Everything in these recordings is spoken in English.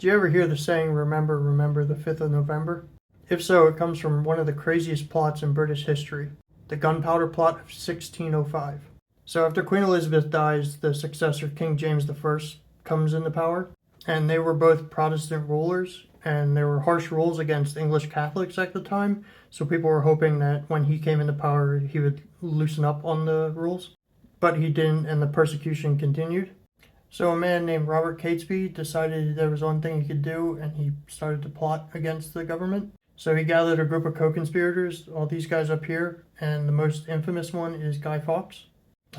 Do you ever hear the saying, remember, remember the 5th of November? If so, it comes from one of the craziest plots in British history, the Gunpowder Plot of 1605. So after Queen Elizabeth dies, the successor, King James I, comes into power, and they were both Protestant rulers, and there were harsh rules against English Catholics at the time, so people were hoping that when he came into power, he would loosen up on the rules. But he didn't, and the persecution continued. So a man named Robert Catesby decided there was one thing he could do, and he started to plot against the government. So he gathered a group of co-conspirators, all these guys up here, and the most infamous one is Guy Fawkes,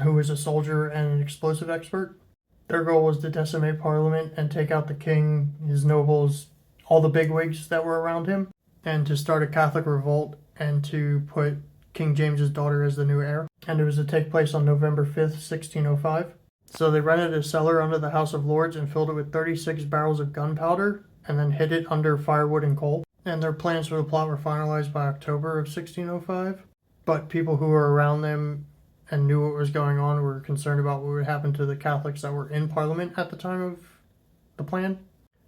who was a soldier and an explosive expert. Their goal was to decimate Parliament and take out the king, his nobles, all the bigwigs that were around him, and to start a Catholic revolt and to put King James's daughter as the new heir. And it was to take place on November 5th, 1605. So they rented a cellar under the House of Lords and filled it with 36 barrels of gunpowder and then hid it under firewood and coal. And their plans for the plot were finalized by October of 1605. But people who were around them and knew what was going on were concerned about what would happen to the Catholics that were in Parliament at the time of the plan.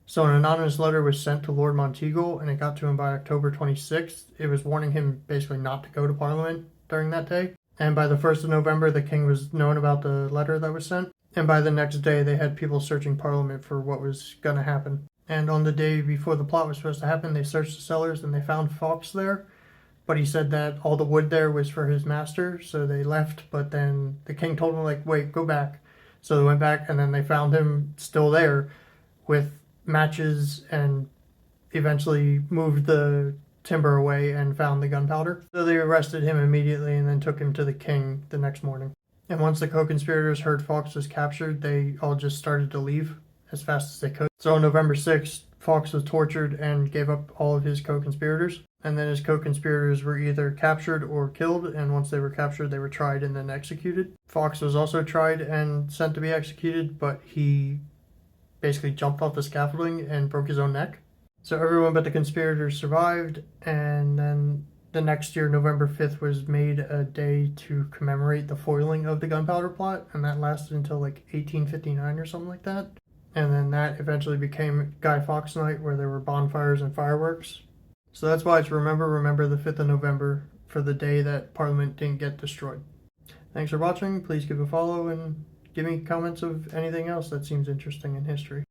So an anonymous letter was sent to Lord Monteagle, and it got to him by October 26th. It was warning him basically not to go to Parliament during that day. And by the 1st of November, the king was known about the letter that was sent. And by the next day, they had people searching Parliament for what was going to happen. And on the day before the plot was supposed to happen, they searched the cellars and they found Fawkes there. But he said that all the wood there was for his master, so they left. But then the king told them, like, wait, go back. So they went back, and then they found him still there with matches and eventually moved the timber away and found the gunpowder. So they arrested him immediately and then took him to the king the next morning. And once the co-conspirators heard Fawkes was captured, they all just started to leave as fast as they could. So on November 6th, Fawkes was tortured and gave up all of his co-conspirators. And then his co-conspirators were either captured or killed, and once they were captured, they were tried and then executed. Fawkes was also tried and sent to be executed, but he basically jumped off the scaffolding and broke his own neck. So everyone but the conspirators survived, and then the next year, November 5th, was made a day to commemorate the foiling of the Gunpowder Plot, and that lasted until like 1859 or something like that. And then that eventually became Guy Fawkes Night, where there were bonfires and fireworks. So that's why it's remember the 5th of November for the day that Parliament didn't get destroyed. Thanks for watching. Please give a follow and give me comments of anything else that seems interesting in history.